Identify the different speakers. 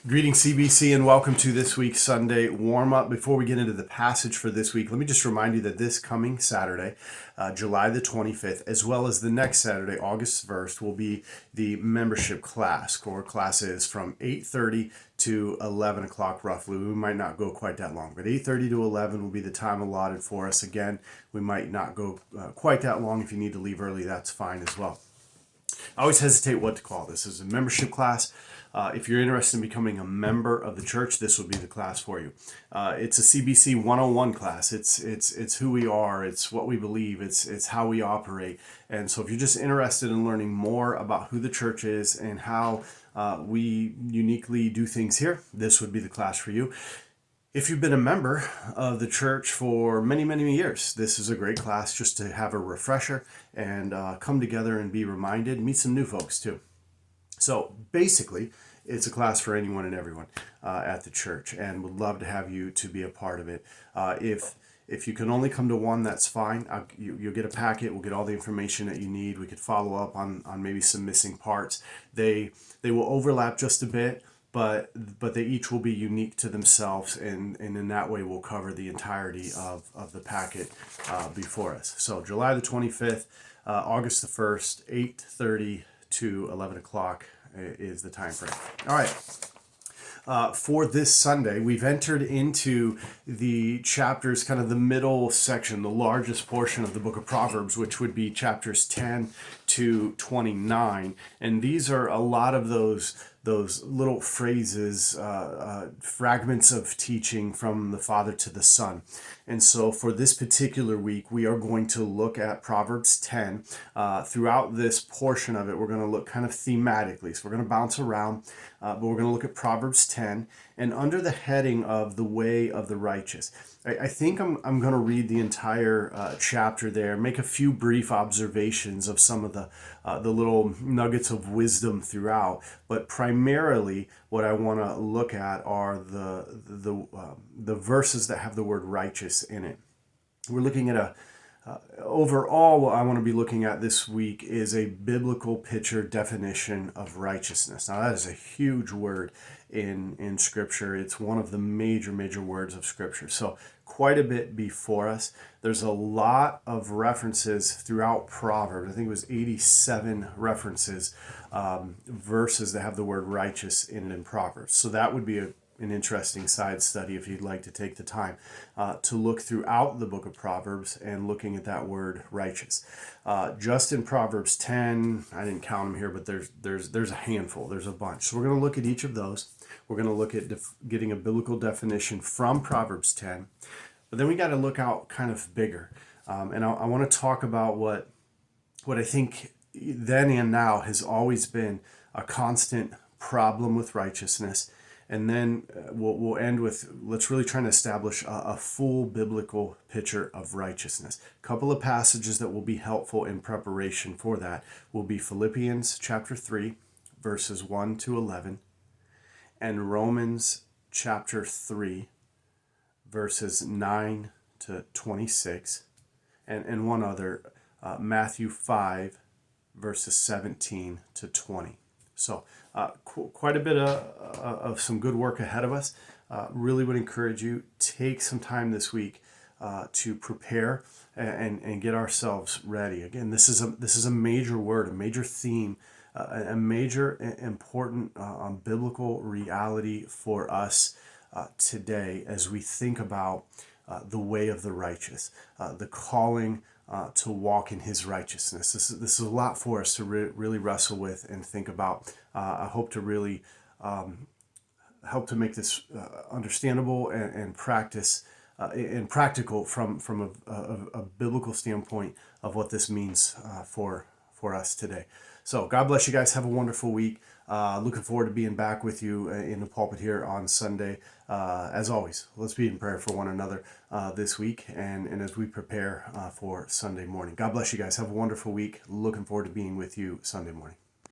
Speaker 1: Greetings, CBC, and welcome to this week's Sunday warm-up. Before we get into the passage for this week, let me just remind you that this coming Saturday, July the 25th, as well as the next Saturday, August 1st, will be the membership class. Core classes from 8:30 to 11 o'clock roughly. We might not go quite that long, but 8:30 to 11 will be the time allotted for us. Again, we might not go quite that long. If you need to leave early, that's fine as well. I always hesitate what to call this. This is a membership class. If you're interested in becoming a member of the church, this would be the class for you. It's a CBC 101 class. It's who we are. It's what we believe. It's how we operate. And so if you're just interested in learning more about who the church is and how we uniquely do things here, this would be the class for you. If you've been a member of the church for many, many years, this is a great class just to have a refresher and come together and be reminded, meet some new folks too. So basically, it's a class for anyone and everyone at the church, and would love to have you to be a part of it. If you can only come to one, that's fine. You'll get a packet. We'll get all the information that you need. We could follow up on maybe some missing parts. They will overlap just a bit, but they each will be unique to themselves, and in that way we'll cover the entirety of the packet before us. So July the 25th, August the 1st, 8:30 to 11 o'clock is the time frame. All right. For this Sunday, we've entered into the chapters, kind of the middle section, the largest portion of the book of Proverbs, which would be chapters 10 to 29. And these are a lot of those little phrases, fragments of teaching from the Father to the Son. And so for this particular week, we are going to look at Proverbs 10. Throughout this portion of it, we're going to look kind of thematically. So we're going to bounce around, but we're going to look at Proverbs 10. And under the heading of the way of the righteous, I think I'm going to read the entire chapter there, make a few brief observations of some of the little nuggets of wisdom throughout. But primarily, what I want to look at are the verses that have the word righteous in it. We're looking at overall, what I want to be looking at this week is a biblical picture definition of righteousness. Now, that is a huge word in Scripture. It's one of the major words of Scripture. So quite a bit before us. There's a lot of references throughout Proverbs. I think it was 87 references, verses that have the word righteous in it in Proverbs. So that would be an interesting side study if you'd like to take the time to look throughout the book of Proverbs and looking at that word righteous. Just in Proverbs 10, I didn't count them here, but there's a handful, there's a bunch. So we're going to look at each of those. We're going to look at getting a biblical definition from Proverbs 10, but then we got to look out kind of bigger. And I want to talk about what I think then and now has always been a constant problem with righteousness. And then we'll end with, let's really try to establish a full biblical picture of righteousness. A couple of passages that will be helpful in preparation for that will be Philippians chapter 3, verses 1 to 11, and Romans chapter 3, verses 9 to 26, and one other, Matthew 5, verses 17 to 20. So quite a bit of some good work ahead of us. Really would encourage you, take some time this week to prepare and get ourselves ready. Again, this is a major word, a major theme, a major important biblical reality for us today as we think about the way of the righteous, the calling to walk in his righteousness. This is a lot for us to really wrestle with and think about. I hope to really help to make this understandable and practice and practical from a biblical standpoint of what this means for us today. So God bless you guys. Have a wonderful week. Looking forward to being back with you in the pulpit here on Sunday. As always, let's be in prayer for one another this week and as we prepare for Sunday morning. God bless you guys. Have a wonderful week. Looking forward to being with you Sunday morning.